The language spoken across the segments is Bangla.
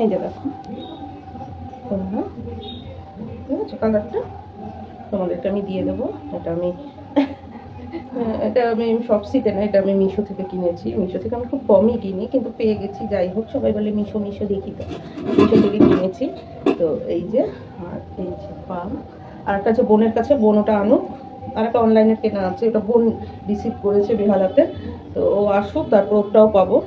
এই যে দেখো ওড়না, ঠিক আছে, কালারটা তোমাদেরকে আমি দিয়ে দেবো। এটা আমি শপসিতে না, এটা আমি মিশো থেকে কিনেছি। মিশো থেকে আমি খুব কমই কিনি, কিন্তু পেয়ে গেছি। যাই হোক, সবাই বলে মিশো মিশো, দেখি তো মিশো থেকে কিনেছি। তো এই যে, আর এই যে পাম, আর একটা আছে বোনের কাছে, বোন ওটা আনুক। আর একটা অনলাইনে কেনা আছে, ওটা বোন রিসিভ করেছে বেহালাতে। তো ও আসুক, তারপর ওটাও পাবো।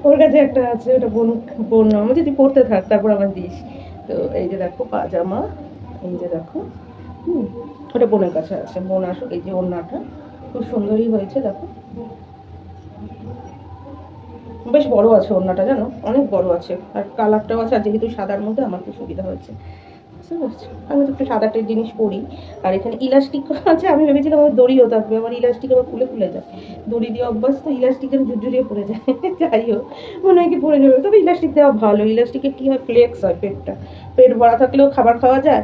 ওর কাছে একটা আছে, ওটা বোন বোন আমার যদি পড়তে থাক, তারপর আমার দিস। তো এই যে দেখো পাজামা, এই যে দেখো, ওটা বোনের কাছে আছে, বোন আসুক। এই যে ওড়নাটা খুব সুন্দরই হয়েছে, দেখো বেশ বড় আছে ওড়নাটা, জানো অনেক বড় আছে, আর কালারটাও আছে। আর যেহেতু সাদার মধ্যে আমার খুব সুবিধা হয়েছে, বুঝতে পারছো। আমি তো একটু সাদাটের জিনিস পরি। আর এখানে ইলাস্টিক আছে, আমি ভেবেছিলাম আমার দড়িও থাকবে, আমার ইলাস্টিক আবার খুলে খুলে যায়। দড়ি দিয়ে অভ্যাস তো, ইলাস্টিকের ঝুরঝুরিয়ে পড়ে যায়। যাই হোক, মনে হয় কি পড়ে যাবে। তবে ইলাস্টিক দেওয়া ভালো, ইলাস্টিকে কি হয়, ফ্লেক্স হয় পেটটা। পেট ভরা থাকলেও খাবার খাওয়া যায়,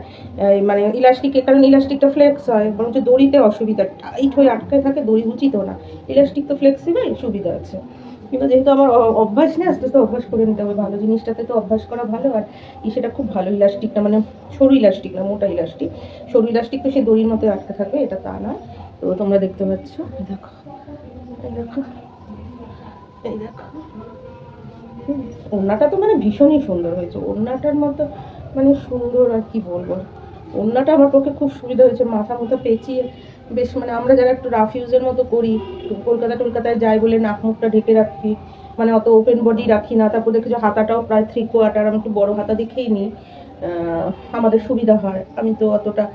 মানে ইলাস্টিকের কারণে ইলাস্টিকটা ফ্লেক্স হয়। বরঞ্চ দড়িতে অসুবিধা, টাইট হয়ে আটকায় থাকে, দড়ি উচিত না। ইলাস্টিক তো ফ্লেক্সিবল, সুবিধা আছে। কিন্তু যেহেতু আমার অভ্যাস নেই, আস্তে আস্তে অভ্যাস করে নিতে হবে। ভালো জিনিসটাতে তো অভ্যাস করা ভালো। আর সেটা খুব ভালো ইলাস্টিকটা, মানে সরু ইলাস্টিক না, মোটা ইলাস্টিক। সরু ইলাস্টিক তো সে দড়ির মধ্যে আটকে থাকবে, এটা তা নয়। তো তোমরা দেখতে পাচ্ছ, দেখো এই দেখো, এই দেখো ওড়নাটা তো মানে ভীষণই সুন্দর হয়েছে। ওড়নাটার মতো মানে সুন্দর আর কি বলবো। ওড়নাটা আমার পক্ষে খুব সুবিধা হয়েছে, মাথা মতো পেঁচিয়ে বেশ, মানে আমরা যারা একটু রাফ ইউজের মতো করি, কলকাতায় যাই বলে নাক মুখটা ঢেকে রাখি, মানে অত ওপেন বডি রাখি না। তারপর দেখেছো হাতাটাও প্রায় 3/4, আমি একটু বড় হাতা দেখেই নিই, আমাদের সুবিধা হয়। আমি তো অতটা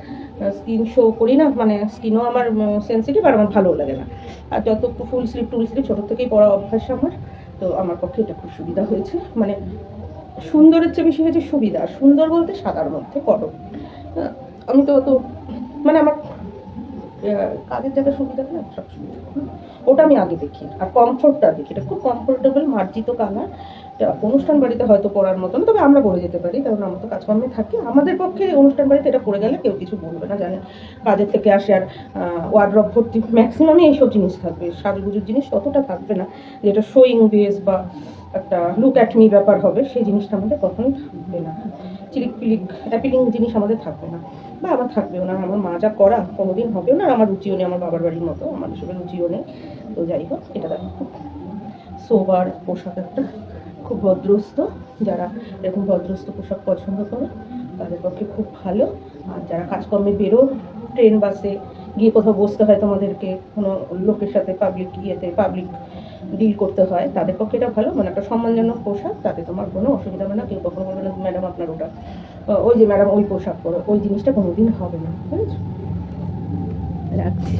স্কিন শো করি না, মানে স্কিনও আমার সেন্সিটিভ, আর আমার ভালোও লাগে না। আর যত একটু ফুল স্লিভ ছোটো থেকেই পরা অভ্যাস আমার। তো আমার পক্ষে এটা খুব সুবিধা হয়েছে, মানে সুন্দরের চেয়ে বেশি হয়েছে সুবিধা। সুন্দর বলতে সাদার মধ্যে কটন। আমি তো মানে আমার কাজের জায়গায় সুবিধা না, সব সুবিধা, ওটা আমি আগে দেখি। আর কমফোর্টটা দেখি, এটা খুব কমফোর্টেবল, মার্জিত কালার। অনুষ্ঠান বাড়িতে হয়তো পরার মতন, তবে আমরা পরে যেতে পারি, কারণ আমরা তো কাজকর্মে থাকি। আমাদের পক্ষে অনুষ্ঠান বাড়িতে এটা পরে গেলে কেউ কিছু বলবে না, জানে কাজের থেকে আসে। আর ওয়ার্ড্রব ভর্তি ম্যাক্সিমামই এইসব জিনিস থাকবে, সাজগুজুর জিনিস ততটা থাকবে না, যেটা শোয়িং বেস বা একটা লুক অ্যাট মি ব্যাপার হবে, সেই জিনিসটা আমাদের কখনোই থাকবে না। চিলিক পিলিক অ্যাপিলিং জিনিস আমাদের থাকবে না, বা আমার থাকবেও না। আমার মা যা করা কোনোদিন হবেও না, আর আমার রুচিও নেই, আমার বাবার বাড়ির মতো আমার এসবের রুচিও নেই। তো যাই হোক, এটা দেখো খুব সোবার পোশাক একটা, খুব ভদ্রস্থ। যারা এরকম ভদ্রস্থ পোশাক পছন্দ করে তাদের পক্ষে খুব ভালো। আর যারা কাজকর্মে বেরো, ট্রেন বাসে গিয়ে কোথাও বসতে হয় তোমাদেরকে, কোনো লোকের সাথে পাবলিক ডিল করতে হয়, তাদের পক্ষে এটা ভালো। মানে একটা সম্মানজনক পোশাক, তাতে তোমার কোনো অসুবিধা হবে না। কেউ কখনো বলবে না ম্যাডাম আপনার ওটা, ওই যে ম্যাডাম ওই পোশাক পরো, ওই জিনিসটা কোনোদিন হবে না, বুঝেছো। রাখছি।